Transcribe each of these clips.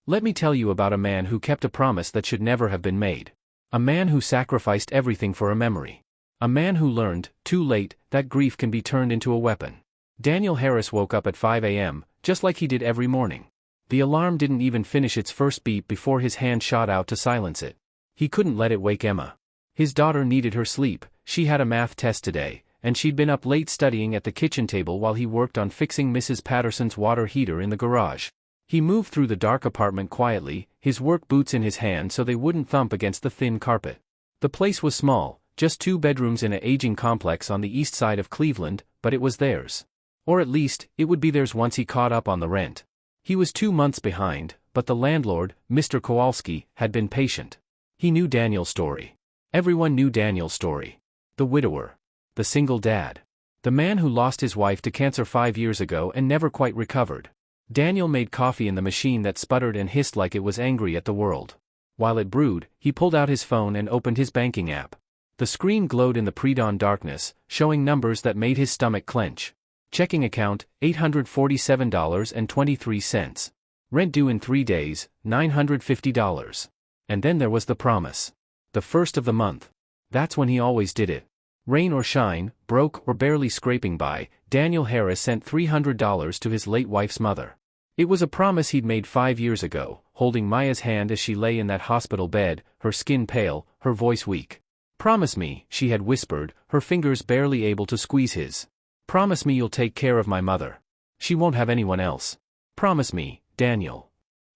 Let me tell you about a man who kept a promise that should never have been made. A man who sacrificed everything for a memory. A man who learned, too late, that grief can be turned into a weapon. Daniel Harris woke up at 5 a.m., just like he did every morning. The alarm didn't even finish its first beep before his hand shot out to silence it. He couldn't let it wake Emma. His daughter needed her sleep, she had a math test today, and she'd been up late studying at the kitchen table while he worked on fixing Mrs. Patterson's water heater in the garage. He moved through the dark apartment quietly, his work boots in his hand so they wouldn't thump against the thin carpet. The place was small, just 2 bedrooms in an aging complex on the east side of Cleveland, but it was theirs. Or at least, it would be theirs once he caught up on the rent. He was 2 months behind, but the landlord, Mr. Kowalski, had been patient. He knew Daniel's story. Everyone knew Daniel's story. The widower. The single dad. The man who lost his wife to cancer 5 years ago and never quite recovered. Daniel made coffee in the machine that sputtered and hissed like it was angry at the world. While it brewed, he pulled out his phone and opened his banking app. The screen glowed in the pre-dawn darkness, showing numbers that made his stomach clench. Checking account, $847.23. Rent due in 3 days, $950. And then there was the promise. The first of the month. That's when he always did it. Rain or shine, broke or barely scraping by, Daniel Harris sent $300 to his late wife's mother. It was a promise he'd made 5 years ago, holding Maya's hand as she lay in that hospital bed, her skin pale, her voice weak. "Promise me," she had whispered, her fingers barely able to squeeze his. "Promise me you'll take care of my mother. She won't have anyone else. Promise me, Daniel."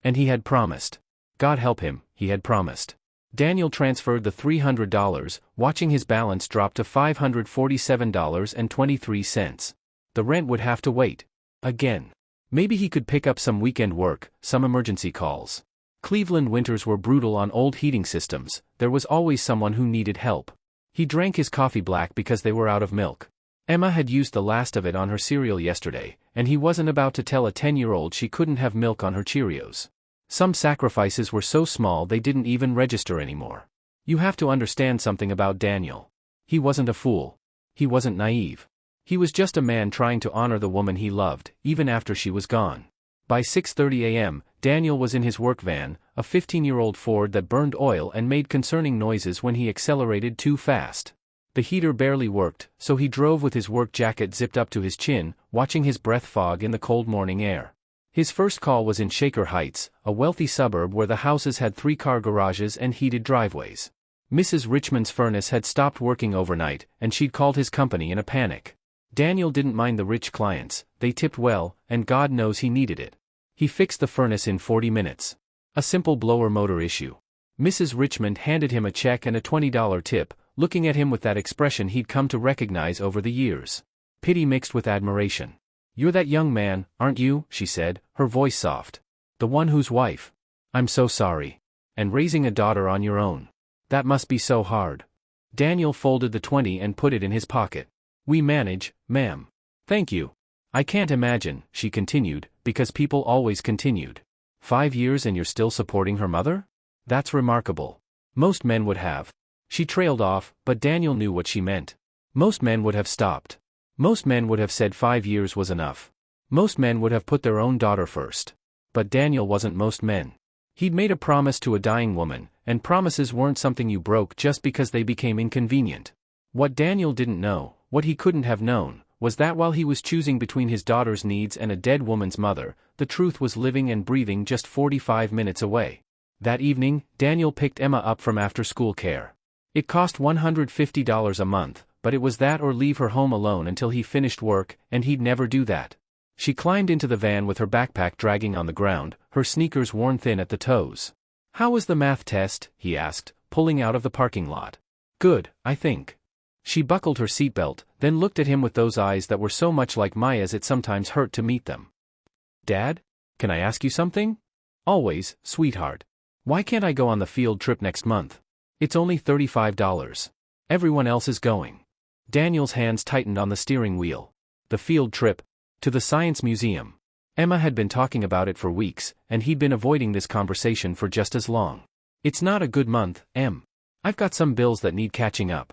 And he had promised. God help him, he had promised. Daniel transferred the $300, watching his balance drop to $547.23. The rent would have to wait. Again. Maybe he could pick up some weekend work, some emergency calls. Cleveland winters were brutal on old heating systems, there was always someone who needed help. He drank his coffee black because they were out of milk. Emma had used the last of it on her cereal yesterday, and he wasn't about to tell a 10-year-old she couldn't have milk on her Cheerios. Some sacrifices were so small they didn't even register anymore. You have to understand something about Daniel. He wasn't a fool. He wasn't naive. He was just a man trying to honor the woman he loved, even after she was gone. By 6:30 a.m., Daniel was in his work van, a 15-year-old Ford that burned oil and made concerning noises when he accelerated too fast. The heater barely worked, so he drove with his work jacket zipped up to his chin, watching his breath fog in the cold morning air. His first call was in Shaker Heights, a wealthy suburb where the houses had 3-car garages and heated driveways. Mrs. Richmond's furnace had stopped working overnight, and she'd called his company in a panic. Daniel didn't mind the rich clients, they tipped well, and God knows he needed it. He fixed the furnace in 40 minutes. A simple blower motor issue. Mrs. Richmond handed him a check and a $20 tip, looking at him with that expression he'd come to recognize over the years. Pity mixed with admiration. "You're that young man, aren't you?" she said, her voice soft. "The one whose wife. I'm so sorry. And raising a daughter on your own. That must be so hard." Daniel folded the 20 and put it in his pocket. "We manage, ma'am." "Thank you. I can't imagine," she continued, because people always continued. 5 years and you're still supporting her mother? That's remarkable. Most men would have. She trailed off, but Daniel knew what she meant. Most men would have stopped. Most men would have said 5 years was enough. Most men would have put their own daughter first. But Daniel wasn't most men. He'd made a promise to a dying woman, and promises weren't something you broke just because they became inconvenient. What Daniel didn't know, what he couldn't have known, was that while he was choosing between his daughter's needs and a dead woman's mother, the truth was living and breathing just 45 minutes away. That evening, Daniel picked Emma up from after-school care. It cost $150 a month, but it was that or leave her home alone until he finished work, and he'd never do that. She climbed into the van with her backpack dragging on the ground, her sneakers worn thin at the toes. "How was the math test?" he asked, pulling out of the parking lot. "Good, I think." She buckled her seatbelt, then looked at him with those eyes that were so much like Maya's it sometimes hurt to meet them. "Dad? Can I ask you something?" "Always, sweetheart. Why can't I go on the field trip next month? It's only $35. Everyone else is going." Daniel's hands tightened on the steering wheel. The field trip? To the Science Museum. Emma had been talking about it for weeks, and he'd been avoiding this conversation for just as long. "It's not a good month, Em. I've got some bills that need catching up."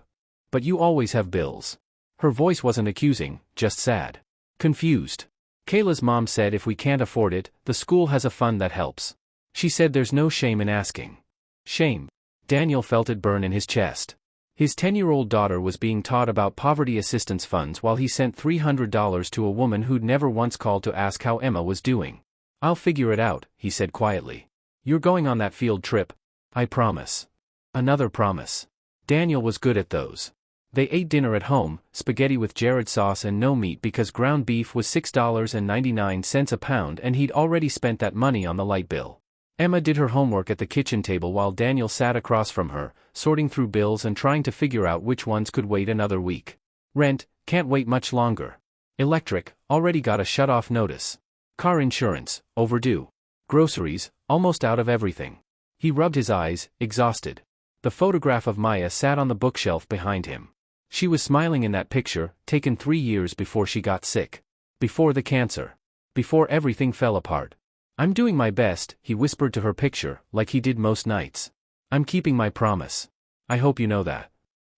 "But you always have bills." Her voice wasn't accusing, just sad. Confused. "Kayla's mom said if we can't afford it, the school has a fund that helps." She said there's no shame in asking. Shame. Daniel felt it burn in his chest. His 10-year-old daughter was being taught about poverty assistance funds while he sent $300 to a woman who'd never once called to ask how Emma was doing. I'll figure it out, he said quietly. You're going on that field trip? I promise. Another promise. Daniel was good at those. They ate dinner at home, spaghetti with Jared sauce and no meat because ground beef was $6.99 a pound and he'd already spent that money on the light bill. Emma did her homework at the kitchen table while Daniel sat across from her, sorting through bills and trying to figure out which ones could wait another week. Rent, can't wait much longer. Electric, already got a shut-off notice. Car insurance, overdue. Groceries, almost out of everything. He rubbed his eyes, exhausted. The photograph of Maya sat on the bookshelf behind him. She was smiling in that picture, taken 3 years before she got sick. Before the cancer. Before everything fell apart. I'm doing my best, he whispered to her picture, like he did most nights. I'm keeping my promise. I hope you know that.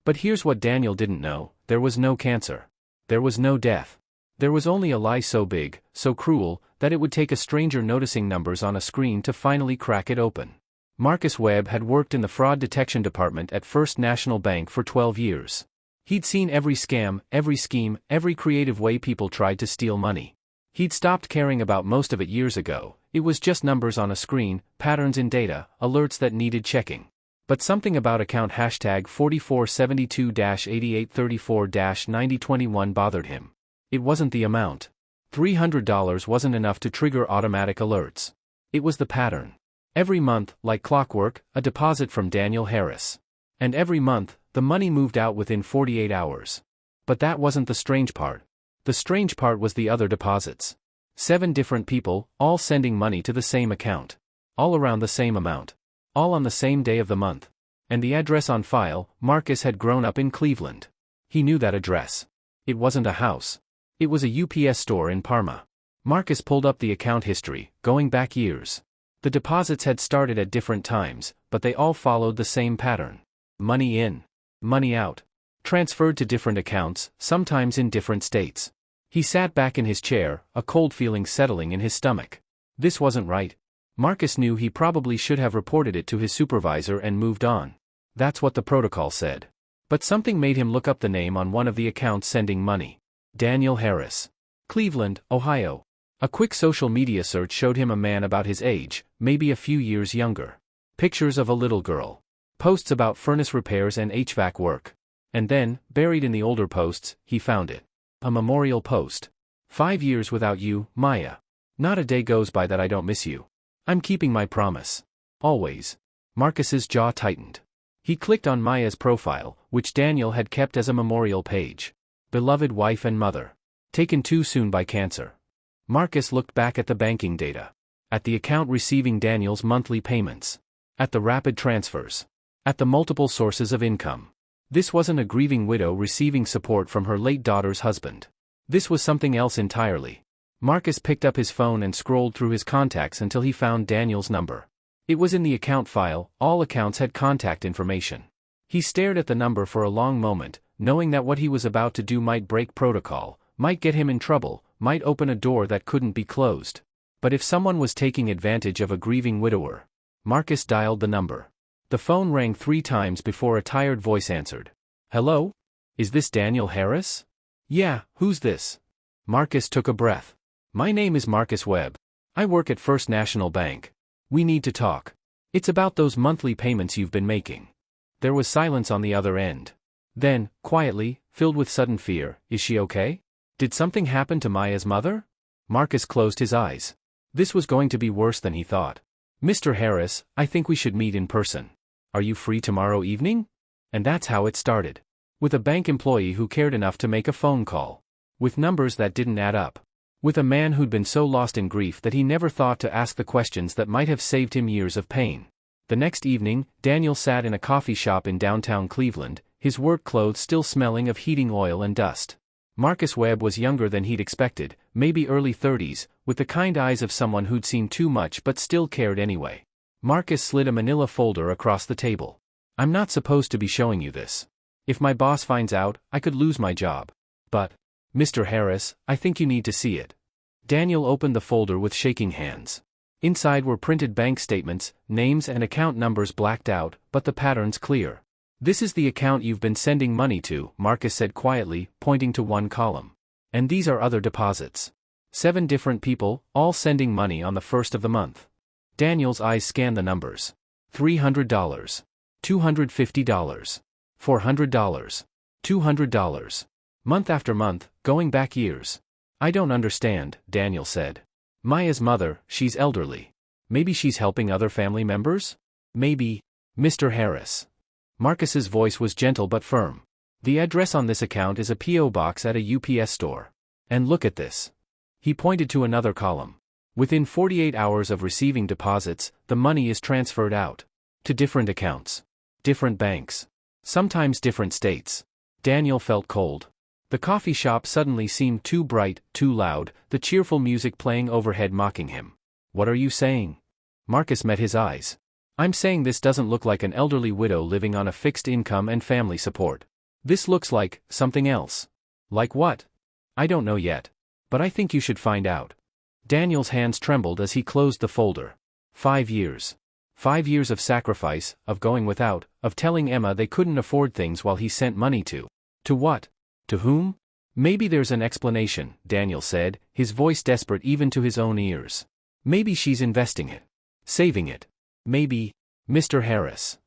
But here's what Daniel didn't know, there was no cancer. There was no death. There was only a lie so big, so cruel, that it would take a stranger noticing numbers on a screen to finally crack it open. Marcus Webb had worked in the fraud detection department at First National Bank for 12 years. He'd seen every scam, every scheme, every creative way people tried to steal money. He'd stopped caring about most of it years ago. It was just numbers on a screen, patterns in data, alerts that needed checking. But something about account hashtag 4472-8834-9021 bothered him. It wasn't the amount. $300 wasn't enough to trigger automatic alerts. It was the pattern. Every month, like clockwork, a deposit from Daniel Harris. And every month, the money moved out within 48 hours. But that wasn't the strange part. The strange part was the other deposits. 7 different people, all sending money to the same account. All around the same amount. All on the same day of the month. And the address on file, Marcus had grown up in Cleveland. He knew that address. It wasn't a house. It was a UPS store in Parma. Marcus pulled up the account history, going back years. The deposits had started at different times, but they all followed the same pattern. Money in. Money out. Transferred to different accounts, sometimes in different states. He sat back in his chair, a cold feeling settling in his stomach. This wasn't right. Marcus knew he probably should have reported it to his supervisor and moved on. That's what the protocol said. But something made him look up the name on one of the accounts sending money. Daniel Harris. Cleveland, Ohio. A quick social media search showed him a man about his age, maybe a few years younger. Pictures of a little girl. Posts about furnace repairs and HVAC work. And then, buried in the older posts, he found it. A memorial post. 5 years without you, Maya. Not a day goes by that I don't miss you. I'm keeping my promise. Always. Marcus's jaw tightened. He clicked on Maya's profile, which Daniel had kept as a memorial page. Beloved wife and mother. Taken too soon by cancer. Marcus looked back at the banking data. At the account receiving Daniel's monthly payments. At the rapid transfers. At the multiple sources of income. This wasn't a grieving widow receiving support from her late daughter's husband. This was something else entirely. Marcus picked up his phone and scrolled through his contacts until he found Daniel's number. It was in the account file, all accounts had contact information. He stared at the number for a long moment, knowing that what he was about to do might break protocol, might get him in trouble, might open a door that couldn't be closed. But if someone was taking advantage of a grieving widower, Marcus dialed the number. The phone rang 3 times before a tired voice answered. Hello? Is this Daniel Harris? Yeah, who's this? Marcus took a breath. My name is Marcus Webb. I work at First National Bank. We need to talk. It's about those monthly payments you've been making. There was silence on the other end. Then, quietly, filled with sudden fear, is she okay? Did something happen to Maya's mother? Marcus closed his eyes. This was going to be worse than he thought. Mr. Harris, I think we should meet in person. Are you free tomorrow evening? And that's how it started. With a bank employee who cared enough to make a phone call. With numbers that didn't add up. With a man who'd been so lost in grief that he never thought to ask the questions that might have saved him years of pain. The next evening, Daniel sat in a coffee shop in downtown Cleveland, his work clothes still smelling of heating oil and dust. Marcus Webb was younger than he'd expected, maybe early 30s, with the kind eyes of someone who'd seen too much but still cared anyway. Marcus slid a manila folder across the table. I'm not supposed to be showing you this. If my boss finds out, I could lose my job. But, Mr. Harris, I think you need to see it. Daniel opened the folder with shaking hands. Inside were printed bank statements, names and account numbers blacked out, but the patterns clear. "This is the account you've been sending money to," Marcus said quietly, pointing to one column. "And these are other deposits. 7 different people, all sending money on the 1st of the month." Daniel's eyes scanned the numbers. $300. $250. $400. $200. Month after month, going back years. "I don't understand," Daniel said. "Maya's mother, she's elderly. Maybe she's helping other family members? Maybe." "Mr. Harris." Marcus's voice was gentle but firm. "The address on this account is a P.O. box at a UPS store. And look at this." He pointed to another column. "Within 48 hours of receiving deposits, the money is transferred out. To different accounts. Different banks. Sometimes different states." Daniel felt cold. The coffee shop suddenly seemed too bright, too loud, the cheerful music playing overhead mocking him. "What are you saying?" Marcus met his eyes. "I'm saying this doesn't look like an elderly widow living on a fixed income and family support. This looks like something else." "Like what?" "I don't know yet. But I think you should find out." Daniel's hands trembled as he closed the folder. 5 years. 5 years of sacrifice, of going without, of telling Emma they couldn't afford things while he sent money to. To what? To whom? "Maybe there's an explanation," Daniel said, his voice desperate even to his own ears. "Maybe she's investing it. Saving it. Maybe." "Mr. Harris."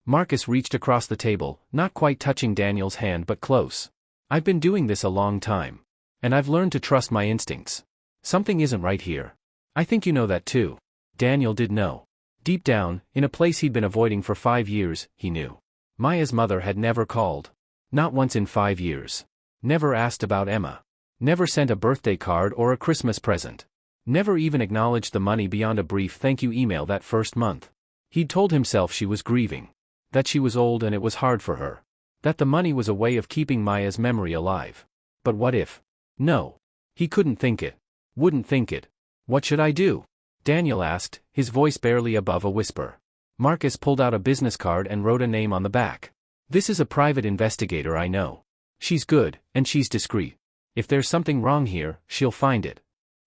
Marcus reached across the table, not quite touching Daniel's hand but close. "I've been doing this a long time. And I've learned to trust my instincts. Something isn't right here. I think you know that too." Daniel did know. Deep down, in a place he'd been avoiding for 5 years, he knew. Maya's mother had never called. Not once in 5 years. Never asked about Emma. Never sent a birthday card or a Christmas present. Never even acknowledged the money beyond a brief thank you email that first month. He'd told himself she was grieving. That she was old and it was hard for her. That the money was a way of keeping Maya's memory alive. But what if? No. He couldn't think it. Wouldn't think it. "What should I do?" Daniel asked, his voice barely above a whisper. Marcus pulled out a business card and wrote a name on the back. "This is a private investigator I know. She's good, and she's discreet. If there's something wrong here, she'll find it."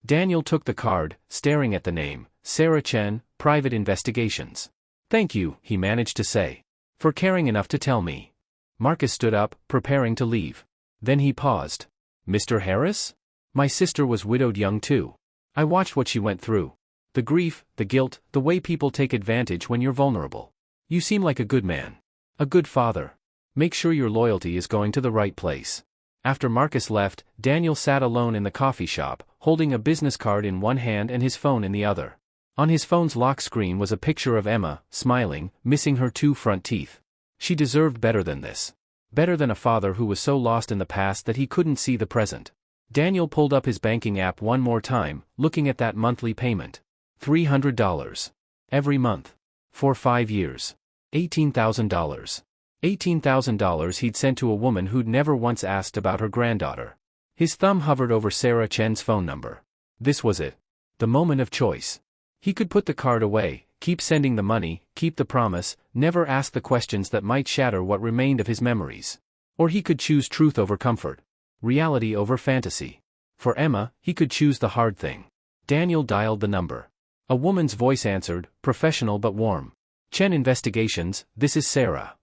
Daniel took the card, staring at the name, Sarah Chen, Private Investigations. "Thank you," he managed to say. "For caring enough to tell me." Marcus stood up, preparing to leave. Then he paused. "Mr. Harris? My sister was widowed young too. I watched what she went through. The grief, the guilt, the way people take advantage when you're vulnerable. You seem like a good man. A good father. Make sure your loyalty is going to the right place." After Marcus left, Daniel sat alone in the coffee shop, holding a business card in one hand and his phone in the other. On his phone's lock screen was a picture of Emma, smiling, missing her 2 front teeth. She deserved better than this. Better than a father who was so lost in the past that he couldn't see the present. Daniel pulled up his banking app one more time, looking at that monthly payment. $300. Every month. For 5 years. $18,000. $18,000 he'd sent to a woman who'd never once asked about her granddaughter. His thumb hovered over Sarah Chen's phone number. This was it. The moment of choice. He could put the card away, keep sending the money, keep the promise, never ask the questions that might shatter what remained of his memories. Or he could choose truth over comfort. Reality over fantasy. For Emma, he could choose the hard thing. Daniel dialed the number. A woman's voice answered, professional but warm. "Chen Investigations, this is Sarah."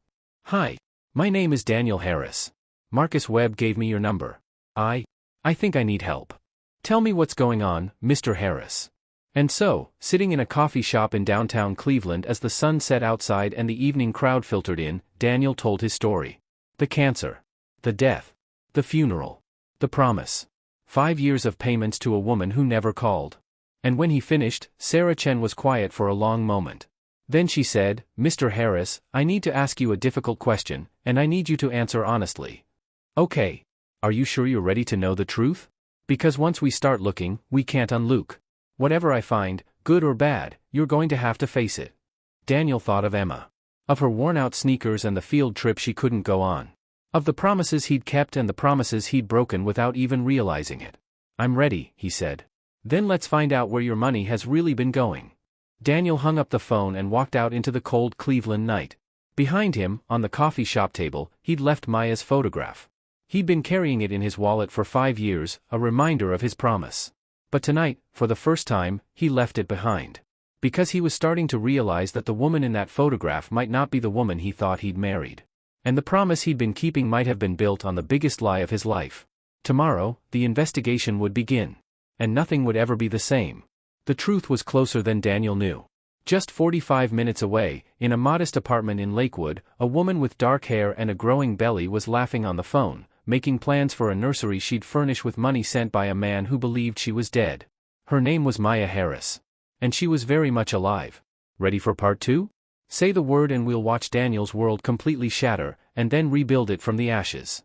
"Hi. My name is Daniel Harris. Marcus Webb gave me your number. I think I need help. Tell me what's going on, Mr. Harris." And so, sitting in a coffee shop in downtown Cleveland as the sun set outside and the evening crowd filtered in, Daniel told his story. The cancer. The death. The funeral. The promise. 5 years of payments to a woman who never called. And when he finished, Sarah Chen was quiet for a long moment. Then she said, "Mr. Harris, I need to ask you a difficult question, and I need you to answer honestly." "Okay. Are you sure you're ready to know the truth? Because once we start looking, we can't unlook. Whatever I find, good or bad, you're going to have to face it." Daniel thought of Emma. Of her worn-out sneakers and the field trip she couldn't go on. Of the promises he'd kept and the promises he'd broken without even realizing it. "I'm ready," he said. "Then let's find out where your money has really been going." Daniel hung up the phone and walked out into the cold Cleveland night. Behind him, on the coffee shop table, he'd left Maya's photograph. He'd been carrying it in his wallet for 5 years, a reminder of his promise. But tonight, for the first time, he left it behind. Because he was starting to realize that the woman in that photograph might not be the woman he thought he'd married. And the promise he'd been keeping might have been built on the biggest lie of his life. Tomorrow, the investigation would begin. And nothing would ever be the same. The truth was closer than Daniel knew. Just 45 minutes away, in a modest apartment in Lakewood, a woman with dark hair and a growing belly was laughing on the phone, making plans for a nursery she'd furnish with money sent by a man who believed she was dead. Her name was Maya Harris. And she was very much alive. Ready for part 2? Say the word and we'll watch Daniel's world completely shatter, and then rebuild it from the ashes.